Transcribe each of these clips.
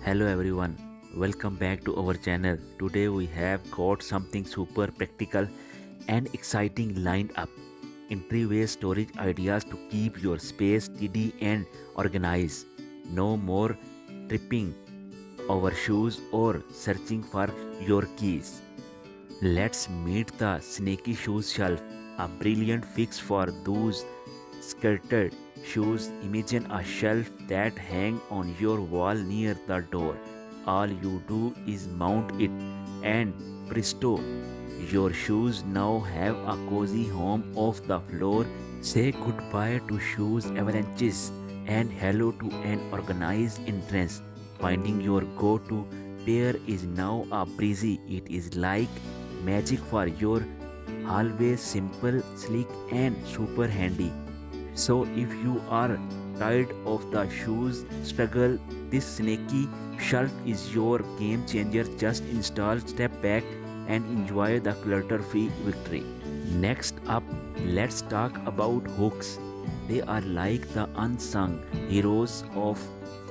Hello everyone, welcome back to our channel. Today we have got something super practical and exciting lined up. Entryway storage ideas to keep your space tidy and organized. No more tripping over shoes or searching for your keys. Let's meet the sneaky shoes shelf, a brilliant fix for those skirted shoes. Imagine a shelf that hang on your wall near the door. All you do is mount it and presto, your shoes now have a cozy home off the floor. Say goodbye to shoes avalanches and hello to an organized entrance. Finding your go-to pair is now a breezy. It is like magic for your hallway, simple, sleek and super handy. So if you are tired of the shoes struggle, this snaky shelf is your game changer. Just install, step back and enjoy the clutter-free victory. Next up, let's talk about hooks. They are like the unsung heroes of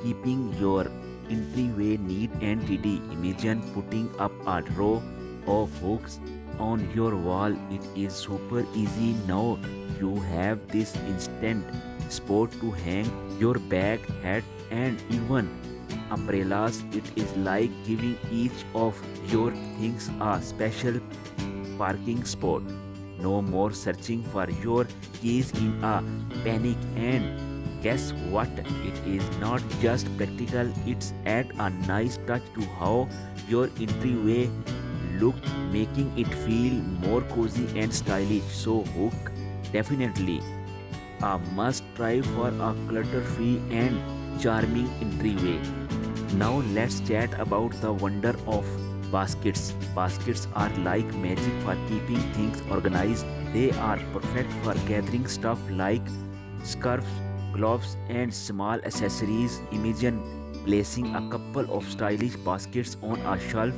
keeping your entryway neat and tidy. Imagine putting up a row of hooks on your wall. It is super easy now. You have this instant spot to hang your bag, hat and even umbrellas. It is like giving each of your things a special parking spot. No more searching for your keys in a panic. And guess what? It is not just practical, it's add a nice touch to how your entryway look, making it feel more cozy and stylish. So hook definitely a must try for a clutter-free and charming entryway. Now let's chat about the wonder of baskets. Baskets are like magic for keeping things organized. They are perfect for gathering stuff like scarves, gloves and small accessories. Imagine placing a couple of stylish baskets on a shelf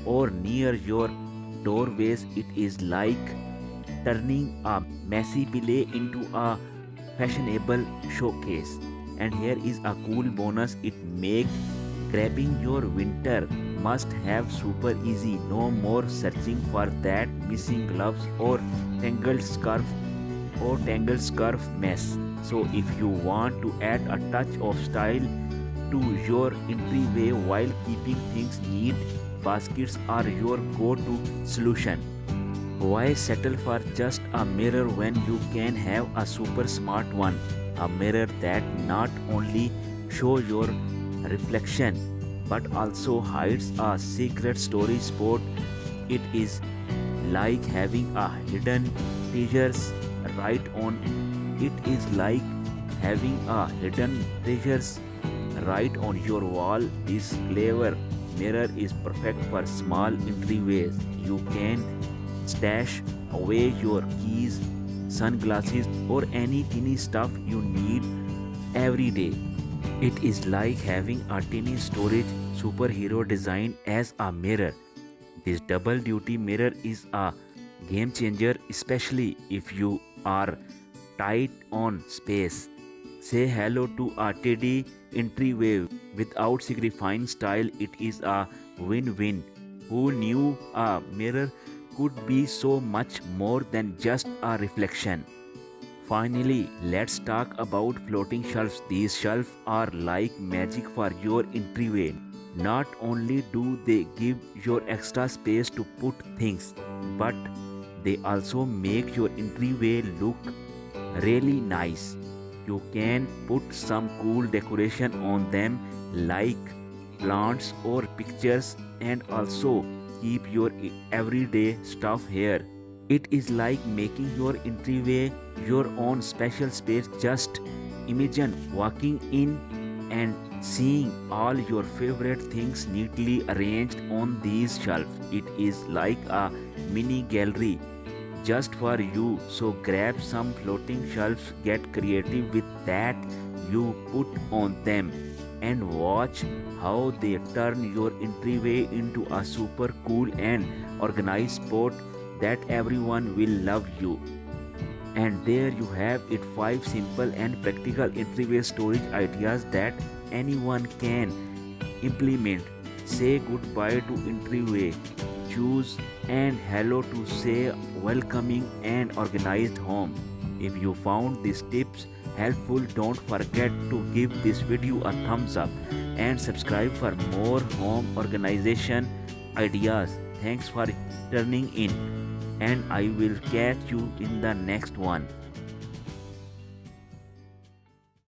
or near your doorways. It is like turning a messy billet into a fashionable showcase. And here is a cool bonus, it make grabbing your winter must have super easy. No more searching for that missing gloves or tangled scarf mess. So if you want to add a touch of style to your entryway while keeping things neat, baskets are your go-to solution. Why settle for just a mirror when you can have a super smart one? A mirror that not only shows your reflection but also hides a secret storage spot. It is like having a hidden treasures right on. It is like having a hidden treasures right on your wall. This clever mirror is perfect for small entryways. You can stash away your keys, sunglasses or any teeny stuff you need every day. It is like having a tiny storage superhero designed as a mirror. This double duty mirror is a game changer, especially if you are tight on space. Say hello to a tidy entryway without sacrificing style. It is a win-win. Who knew a mirror could be so much more than just a reflection? Finally, let's talk about floating shelves. These shelves are like magic for your entryway. Not only do they give your extra space to put things, but they also make your entryway look really nice. You can put some cool decoration on them like plants or pictures and also keep your everyday stuff here. It is like making your entryway your own special space. Just imagine walking in and seeing all your favorite things neatly arranged on these shelves. It is like a mini gallery just for you. So grab some floating shelves, get creative with that you put on them and watch how they turn your entryway into a super cool and organized spot that everyone will love you. And there you have it, 5 simple and practical entryway storage ideas that anyone can Implement. Say goodbye to entryway. Choose and hello to say welcoming and organized home. If you found these tips helpful, don't forget to give this video a thumbs up and subscribe for more home organization ideas. Thanks for turning in, and I will catch you in the next one.